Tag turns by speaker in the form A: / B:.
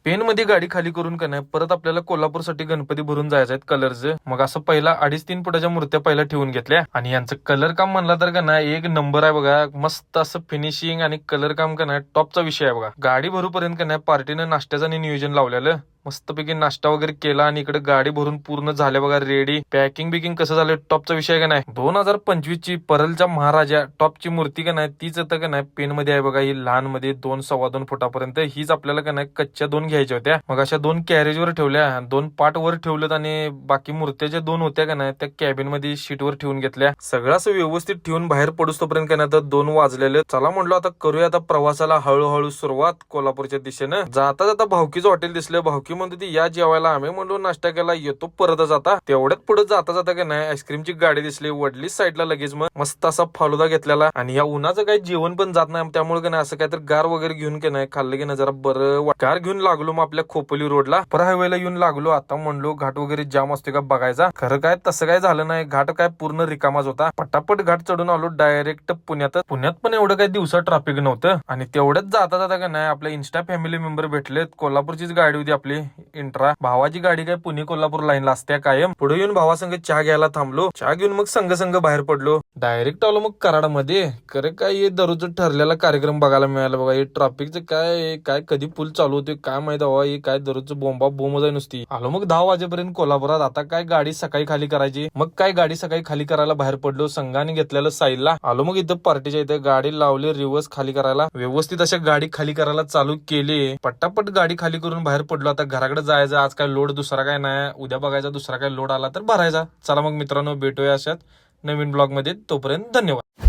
A: Pen मध्ये गाडी खाली करून का नाही परत आपल्याला कोल्हापूरसाठी गणपती भरून जायचं आहेत कलरचं. मग असं पहिला 2.5-3 फुटाच्या मूर्त्या पहिला ठेवून घेतल्या आणि यांचं कलर काम म्हणला तर का नाही एक नंबर आहे बघा. मस्त असं फिनिशिंग आणि कलर काम का नाही टॉपचा विषय आहे बघा. गाडी भरूपर्यंत का नाही पार्टीनं नाश्त्याचं नियोजन लावलेलं. मस्तपैकी नाश्ता वगैरे केला आणि इकडे गाडी भरून पूर्ण झाल्या बघा रेडी. पॅकिंग बिकिंग कसं झालं टॉपचा विषय का नाही. 2025 ची परलच्या महाराजा टॉपची मूर्ती का नाही तीच आता का नाही पेन मध्ये आहे बघा. ही लहान मध्ये 2-2.25 फुटापर्यंत हीच आपल्याला का नाही कच्च्या 2 घ्यायच्या होत्या. मग अशा 2 कॅरेजवर ठेवल्या, 2 पार्ट वर ठेवलेत आणि बाकी मूर्त्या ज्या 2 होत्या का नाही त्या कॅबिन मध्ये शीटवर ठेवून घेतल्या. सगळं असं व्यवस्थित ठेवून बाहेर पडूस तोपर्यंत का नाही तर 2 वाजलेले. चला म्हणलो आता करूया आता प्रवासाला हळूहळू सुरुवात कोल्हापूरच्या दिशेनं. जाता जाता भावकीचं हॉटेल दिसलं. भावकी म्हणते ती या जेवायला. आम्ही म्हणलो नाश्ता केला येतो परतच आता. तेवढ्यात पुढे जाता जाता का नाही आईस्क्रीमची गाडी दिसली वडली साईडला. लगेच मग मस्त असा फालुदा घेतलेला आणि या उन्हाचं काही जेवण पण जात नाही त्यामुळे का नाही असं काहीतरी गार वगैरे घेऊन की नाही खाल्लं की नाही जरा बरं. गार घेऊन लागलो मग आपल्या खोपोली रोडला पर हायवेला येऊन लागलो. आता म्हणलो घाट वगैरे जाम असते का बघायचा. खरं काय तसं काय झालं नाही. घाट काय पूर्ण रिकामाच होता. पटापट घाट चढून आलो डायरेक्ट पुण्यात. पुण्यात पण एवढं काही दिवसा ट्रॅफिक नव्हतं आणि तेवढ्याच जाता जाता का नाही आपल्या इन्स्टा फॅमिली मेंबर भेटलेत. कोल्हापूरचीच गाडी होती आपली इंट्रा. भावाची गाडी काय पुणे कोल्हापूर लाईनला असत्या कायम. पुढे येऊन भावासंग चहा घ्यायला थांबलो. चहा घेऊन मग संघ बाहेर पडलो. डायरेक्ट आलो मग कराडमध्ये. खरं काय दररोज ठरलेला कार्यक्रम बघायला मिळाला बघा. हे ट्रॅफिकचं काय काय कधी पूल चालू होते काय माहित हवा. हे काय दररोजचं बोंबा बोंबच आहे नुसती. आलो मग 10 वाजेपर्यंत कोल्हापुरात. आता काय गाडी सकाळी खाली करायची. मग काय गाडी सकाळी खाली करायला बाहेर पडलो. संघाने घेतलेलं साईडला आलो. मग इथं पार्टीच्या इथे गाडी लावली रिव्हर्स खाली करायला. व्यवस्थित अशा गाडी खाली करायला चालू केली. पटापट गाडी खाली करून बाहेर पडलो. आता घराकडे जायचं. आज काय लोड दुसरा काय नाही. उद्या बघायचा दुसरा काय लोड आला तर भरायचा. चला मग मित्रांनो भेटूया अशात नवीन ब्लॉग मध्ये. तोपर्यंत धन्यवाद.